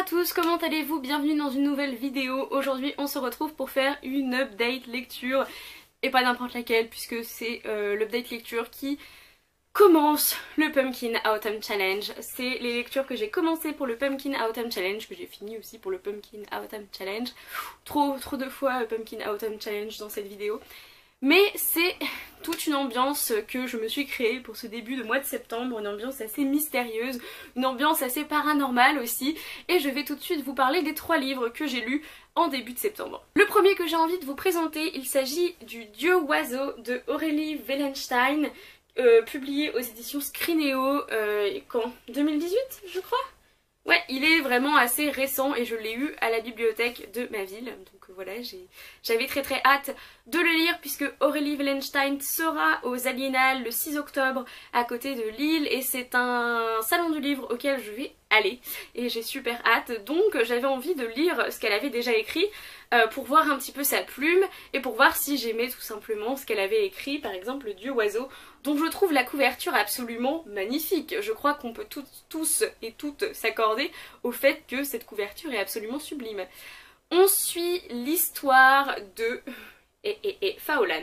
à tous, comment allez-vous? Bienvenue dans une nouvelle vidéo. Aujourd'hui on se retrouve pour faire une update lecture, et pas n'importe laquelle puisque c'est l'update lecture qui commence le Pumpkin Autumn Challenge. C'est les lectures que j'ai commencées pour le Pumpkin Autumn Challenge, que j'ai fini aussi pour le Pumpkin Autumn Challenge. Trop de fois Pumpkin Autumn Challenge dans cette vidéo. Mais c'est toute une ambiance que je me suis créée pour ce début de mois de septembre, une ambiance assez mystérieuse, une ambiance assez paranormale aussi, et je vais tout de suite vous parler des 3 livres que j'ai lus en début de septembre. Le premier que j'ai envie de vous présenter, il s'agit du Dieu oiseau de Aurélie Wellenstein, publié aux éditions Scrinéo, quand 2018 je crois. Ouais, il est vraiment assez récent et je l'ai eu à la bibliothèque de ma ville. Donc voilà, j'avais très hâte de le lire puisque Aurélie Wellenstein sera aux Aliénales le 6 octobre à côté de Lille et c'est un salon du livre auquel je vais aller et j'ai super hâte. Donc j'avais envie de lire ce qu'elle avait déjà écrit pour voir un petit peu sa plume et pour voir si j'aimais tout simplement ce qu'elle avait écrit, par exemple le Dieu oiseau, dont je trouve la couverture absolument magnifique. Je crois qu'on peut tous et toutes s'accorder au fait que cette couverture est absolument sublime. On suit l'histoire de... Faolan.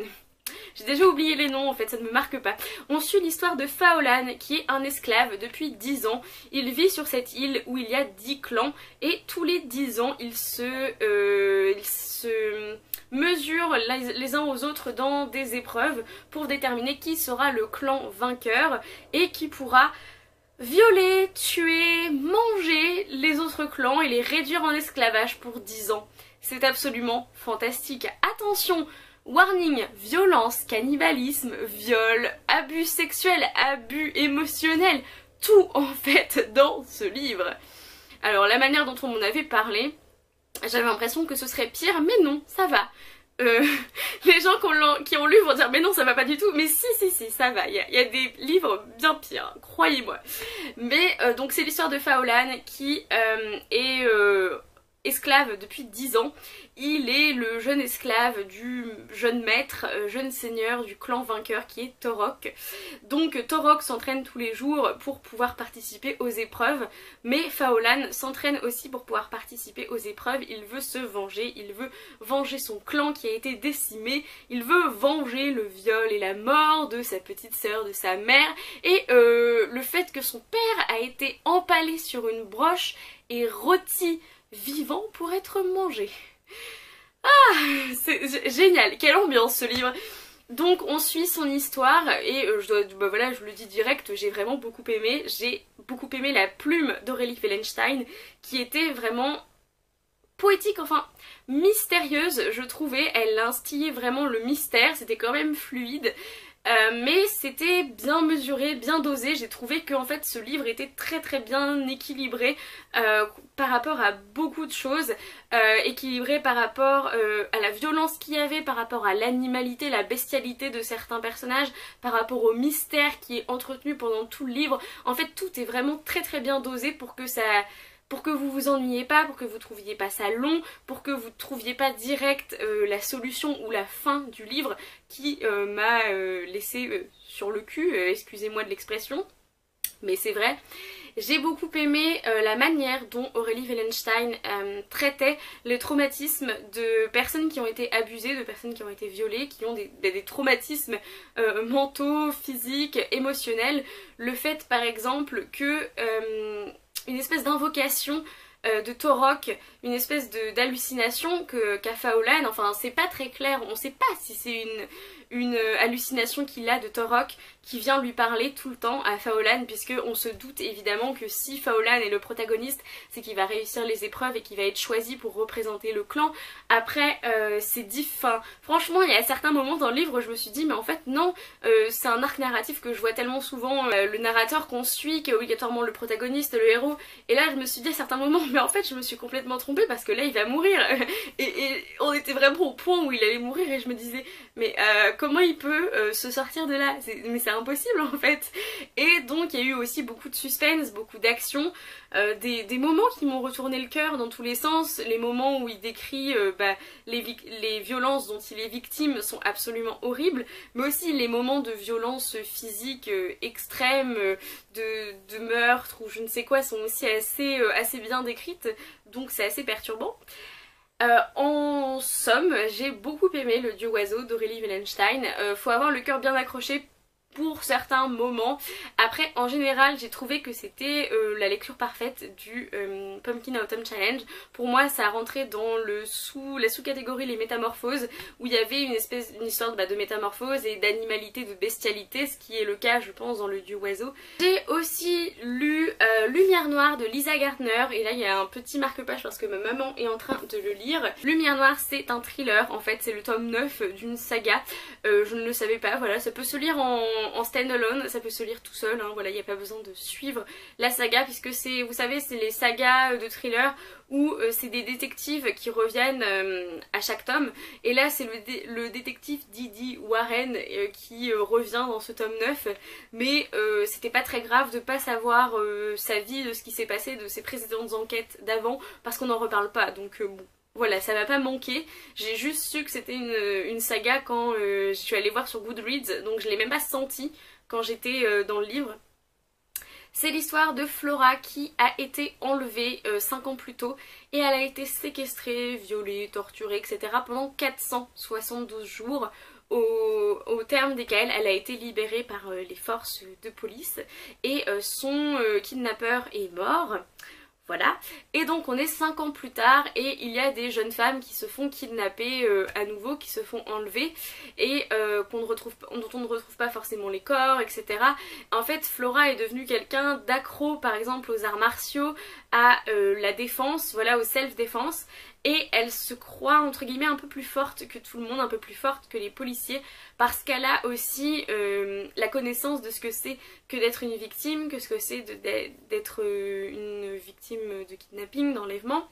J'ai déjà oublié les noms en fait, ça ne me marque pas. On suit l'histoire de Faolan qui est un esclave depuis 10 ans. Il vit sur cette île où il y a 10 clans et tous les 10 ans ils se mesurent les uns aux autres dans des épreuves pour déterminer qui sera le clan vainqueur et qui pourra violer, tuer, manger les autres clans et les réduire en esclavage pour 10 ans. C'est absolument fantastique. Attention! Warning, violence, cannibalisme, viol, abus sexuel, abus émotionnel, tout en fait dans ce livre. Alors la manière dont on m'en avait parlé, j'avais l'impression que ce serait pire, mais non, ça va. Les gens qui ont lu vont dire mais non ça va pas du tout, mais si ça va, il y a des livres bien pires, croyez-moi. Mais donc c'est l'histoire de Faolan qui est... esclave depuis 10 ans. Il est le jeune esclave du jeune maître, jeune seigneur du clan vainqueur qui est Torok. Donc Torok s'entraîne tous les jours pour pouvoir participer aux épreuves, mais Faolan s'entraîne aussi pour pouvoir participer aux épreuves. Il veut se venger, il veut venger son clan qui a été décimé, il veut venger le viol et la mort de sa petite sœur, de sa mère, et le fait que son père a été empalé sur une broche et rôti vivant pour être mangé. Ah, c'est génial, quelle ambiance ce livre. Donc on suit son histoire et voilà, je le dis direct, j'ai vraiment beaucoup aimé. J'ai beaucoup aimé la plume d'Aurélie Wellenstein qui était vraiment poétique, enfin mystérieuse je trouvais. Elle instillait vraiment le mystère, c'était quand même fluide. Mais c'était bien mesuré, bien dosé. J'ai trouvé que en fait ce livre était très bien équilibré par rapport à beaucoup de choses, équilibré par rapport à la violence qu'il y avait, par rapport à l'animalité, la bestialité de certains personnages, par rapport au mystère qui est entretenu pendant tout le livre. En fait tout est vraiment très bien dosé pour que vous vous ennuyiez pas, pour que vous trouviez pas ça long, pour que vous trouviez pas direct la solution ou la fin du livre qui m'a laissé sur le cul, excusez-moi de l'expression, mais c'est vrai. J'ai beaucoup aimé la manière dont Aurélie Wellenstein traitait le traumatisme de personnes qui ont été abusées, de personnes qui ont été violées, qui ont des traumatismes mentaux, physiques, émotionnels. Le fait par exemple que... une espèce d'invocation de Torok, une espèce d'hallucination qu'a Faolan, enfin c'est pas très clair, on sait pas si c'est une hallucination qu'il a de Torok qui vient lui parler tout le temps à Faolan, puisque on se doute évidemment que si Faolan est le protagoniste, c'est qu'il va réussir les épreuves et qu'il va être choisi pour représenter le clan. Après c'est enfin, franchement il y a certains moments dans le livre où je me suis dit mais en fait non, c'est un arc narratif que je vois tellement souvent, le narrateur qu'on suit qui est obligatoirement le protagoniste, le héros, et là je me suis dit à certains moments mais en fait je me suis complètement trompée parce que là il va mourir et on était vraiment au point où il allait mourir et je me disais mais comment il peut se sortir de là? Mais c'est impossible en fait. Et donc il y a eu aussi beaucoup de suspense, beaucoup d'action, des moments qui m'ont retourné le cœur dans tous les sens. Les moments où il décrit les violences dont il est victime sont absolument horribles, mais aussi les moments de violence physique extrême, de meurtre ou je ne sais quoi sont aussi assez bien décrites, donc c'est assez perturbant. En somme, j'ai beaucoup aimé Le Dieu Oiseau d'Aurélie Wellenstein. Faut avoir le cœur bien accroché pour certains moments. Après, en général, j'ai trouvé que c'était la lecture parfaite du Pumpkin Autumn Challenge. Pour moi, ça rentrait dans la sous-catégorie les métamorphoses, où il y avait une histoire de métamorphose et d'animalité, de bestialité, ce qui est le cas, je pense, dans Le Dieu Oiseau. J'ai aussi lu Lumière Noire de Lisa Gardner, et là il y a un petit marque-page parce que ma maman est en train de le lire. Lumière Noire, c'est un thriller, en fait, c'est le tome 9 d'une saga. Je ne le savais pas, voilà, ça peut se lire en stand-alone, ça peut se lire tout seul, hein, voilà, il n'y a pas besoin de suivre la saga puisque c'est, vous savez, c'est les sagas de thriller où c'est des détectives qui reviennent à chaque tome, et là c'est le détective Didi Warren qui revient dans ce tome 9, mais c'était pas très grave de pas savoir sa vie, de ce qui s'est passé, de ses précédentes enquêtes d'avant, parce qu'on n'en reparle pas, donc bon. Voilà, ça m'a pas manqué, j'ai juste su que c'était une saga quand je suis allée voir sur Goodreads, donc je l'ai même pas senti quand j'étais dans le livre. C'est l'histoire de Flora qui a été enlevée 5 ans plus tôt et elle a été séquestrée, violée, torturée, etc. pendant 472 jours, au terme desquels elle a été libérée par les forces de police et son kidnappeur est mort. Voilà, et donc on est 5 ans plus tard et il y a des jeunes femmes qui se font kidnapper à nouveau, qui se font enlever et dont on ne retrouve pas forcément les corps, etc. En fait, Flora est devenue quelqu'un d'accro, par exemple aux arts martiaux, à la défense, voilà, au self-défense, et elle se croit entre guillemets un peu plus forte que tout le monde, un peu plus forte que les policiers, parce qu'elle a aussi la connaissance de ce que c'est que d'être une victime, que ce que c'est d'être une victime de kidnapping, d'enlèvement,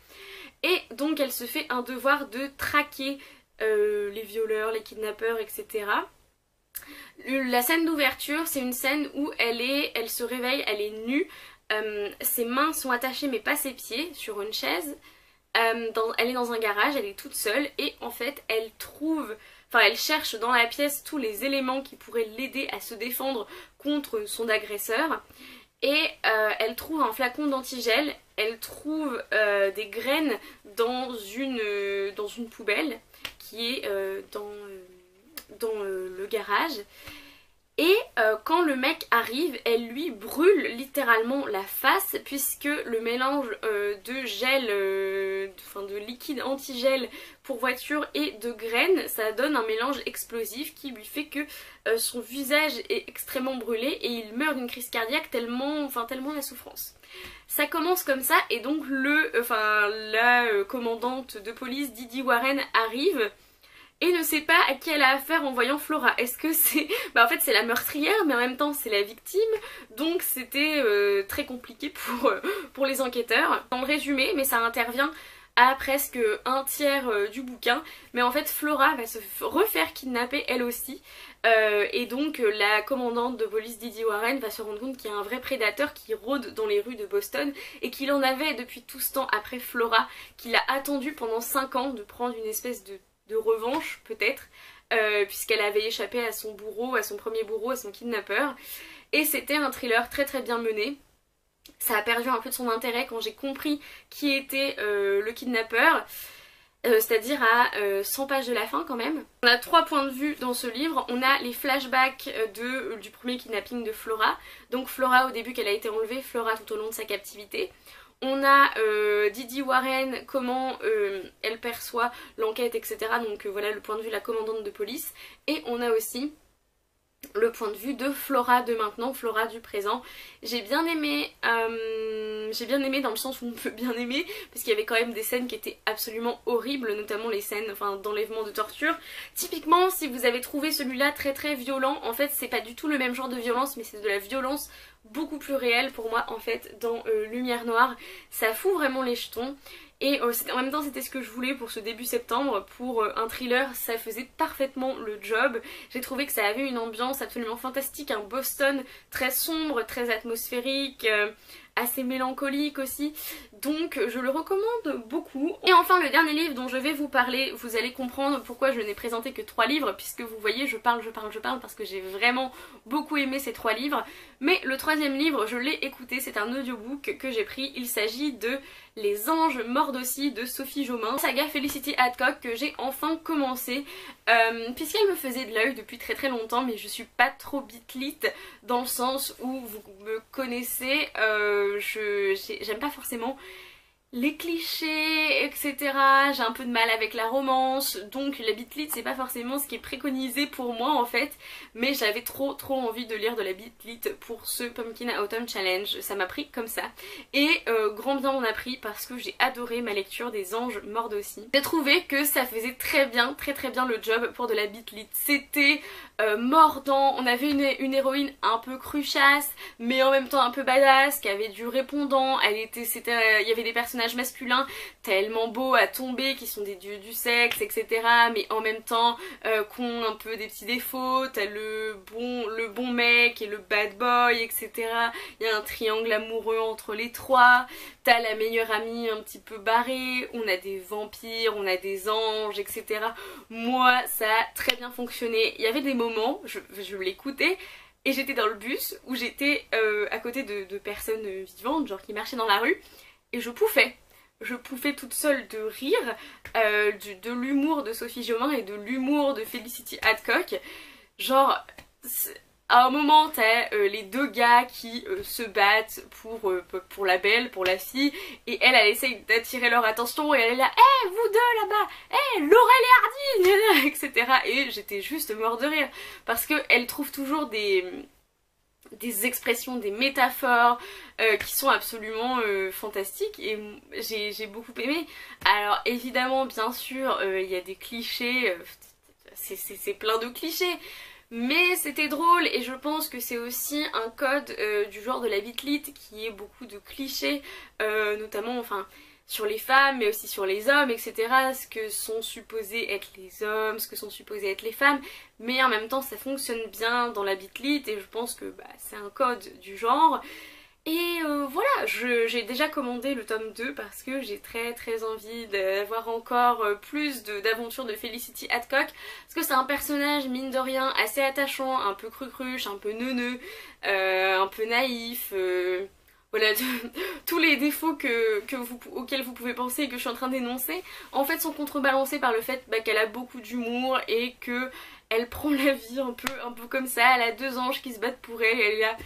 et donc elle se fait un devoir de traquer les violeurs, les kidnappeurs, etc. La scène d'ouverture, c'est une scène où elle se réveille, elle est nue, ses mains sont attachées mais pas ses pieds sur une chaise. Elle est dans un garage, elle est toute seule et en fait elle cherche dans la pièce tous les éléments qui pourraient l'aider à se défendre contre son agresseur, et elle trouve un flacon d'antigel, elle trouve des graines dans une poubelle qui est dans le garage. Et quand le mec arrive, elle lui brûle littéralement la face, puisque le mélange de gel, de liquide anti-gel pour voiture et de graines, ça donne un mélange explosif qui lui fait que son visage est extrêmement brûlé et il meurt d'une crise cardiaque tellement la souffrance. Ça commence comme ça et donc la commandante de police Didi Warren arrive et ne sait pas à qui elle a affaire en voyant Flora. Est-ce que c'est... en fait c'est la meurtrière mais en même temps c'est la victime, donc c'était très compliqué pour les enquêteurs. Dans le résumé, mais ça intervient à presque un tiers du bouquin, mais en fait Flora va se refaire kidnapper elle aussi, et donc la commandante de police Didi Warren va se rendre compte qu'il y a un vrai prédateur qui rôde dans les rues de Boston et qu'il en avait depuis tout ce temps après Flora, qu'il a attendu pendant 5 ans de prendre une espèce de revanche peut-être, puisqu'elle avait échappé à son bourreau, à son premier bourreau, à son kidnappeur, et c'était un thriller très très bien mené. Ça a perdu un peu de son intérêt quand j'ai compris qui était le kidnappeur, c'est-à-dire à 100 pages de la fin quand même. On a 3 points de vue dans ce livre. On a les flashbacks du premier kidnapping de Flora, donc Flora au début qu'elle a été enlevée, Flora tout au long de sa captivité. On a Didi Warren, comment elle perçoit l'enquête, etc. Donc voilà le point de vue de la commandante de police. Et on a aussi le point de vue de Flora de maintenant, Flora du présent. J'ai bien aimé dans le sens où on peut bien aimer, parce qu'il y avait quand même des scènes qui étaient absolument horribles, notamment les scènes d'enlèvement, de torture. Typiquement, si vous avez trouvé celui-là très très violent, en fait c'est pas du tout le même genre de violence, mais c'est de la violence beaucoup plus réel pour moi en fait dans Lumière Noire. Ça fout vraiment les jetons. Et en même temps c'était ce que je voulais pour ce début septembre, pour un thriller, ça faisait parfaitement le job. J'ai trouvé que ça avait une ambiance absolument fantastique, un Boston très sombre, très atmosphérique, assez mélancolique aussi, donc je le recommande beaucoup. Et enfin le dernier livre dont je vais vous parler, vous allez comprendre pourquoi je n'ai présenté que 3 livres, puisque vous voyez je parle parce que j'ai vraiment beaucoup aimé ces 3 livres. Mais le 3e livre je l'ai écouté, c'est un audiobook que j'ai pris, il s'agit de Les Anges Morts d'Aussi de Sophie Jomain, saga Felicity Hadcock que j'ai enfin commencé, puisqu'elle me faisait de l'œil depuis très longtemps, mais je suis pas trop bitlite dans le sens où vous me connaissez, j'aime pas forcément les clichés, etc. J'ai un peu de mal avec la romance, donc la bitlite c'est pas forcément ce qui est préconisé pour moi en fait, mais j'avais trop envie de lire de la bitlite pour ce Pumpkin Autumn Challenge, ça m'a pris comme ça, et grand bien on a pris parce que j'ai adoré ma lecture des Anges Morts d'Aussi. J'ai trouvé que ça faisait très bien le job pour de la bitlite, c'était mordant, on avait une héroïne un peu cruchasse, mais en même temps un peu badass, qui avait du répondant, il y avait des personnages masculins tellement beaux à tomber, qui sont des dieux du sexe, etc. mais en même temps qui ont un peu des petits défauts, t'as le bon mec et le bad boy, etc. Il y a un triangle amoureux entre les 3, t'as la meilleure amie un petit peu barrée, on a des vampires, on a des anges, etc. Moi ça a très bien fonctionné, il y avait des moments, je l'écoutais et j'étais dans le bus où j'étais à côté de personnes vivantes, genre qui marchaient dans la rue, et je pouffais toute seule de rire de l'humour de Sophie Jomain et de l'humour de Felicity Hadcock. Genre à un moment t'as les 2 gars qui se battent pour la belle, pour la fille, et elle essaye d'attirer leur attention et elle est là, hé vous deux là-bas, hé Laurel et Hardy, etc. Et j'étais juste mort de rire parce qu'elle trouve toujours des expressions, des métaphores qui sont absolument fantastiques, et j'ai beaucoup aimé. Alors évidemment bien sûr il y a des clichés, c'est plein de clichés, mais c'était drôle, et je pense que c'est aussi un code du genre de la bitlite qui est beaucoup de clichés, notamment enfin sur les femmes mais aussi sur les hommes, etc. Ce que sont supposés être les hommes, ce que sont supposés être les femmes, mais en même temps ça fonctionne bien dans la bitlite et je pense que c'est un code du genre. Et voilà, j'ai déjà commandé le tome 2 parce que j'ai très envie d'avoir encore plus d'aventures de Felicity Hadcock, parce que c'est un personnage mine de rien assez attachant, un peu crucruche, un peu neuneux, un peu naïf, voilà, tous les défauts auxquels vous pouvez penser et que je suis en train d'énoncer, en fait sont contrebalancés par le fait qu'elle a beaucoup d'humour et que elle prend la vie un peu comme ça. Elle a 2 anges qui se battent pour elle et elle est là,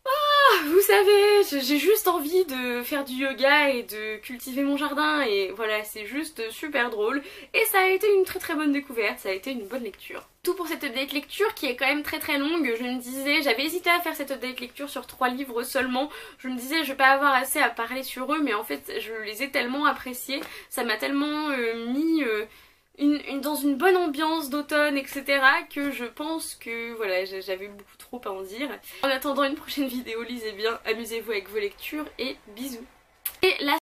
ah, vous savez, j'ai juste envie de faire du yoga et de cultiver mon jardin, et voilà, c'est juste super drôle. Et ça a été une très bonne découverte, ça a été une bonne lecture. Tout pour cette update lecture qui est quand même très longue. Je me disais, j'avais hésité à faire cette update lecture sur 3 livres seulement. Je me disais, je vais pas avoir assez à parler sur eux, mais en fait, je les ai tellement appréciés, ça m'a tellement mis dans une bonne ambiance d'automne, etc. que je pense que voilà, j'avais beaucoup trop à en dire. En attendant une prochaine vidéo, lisez bien, amusez-vous avec vos lectures et bisous. Et la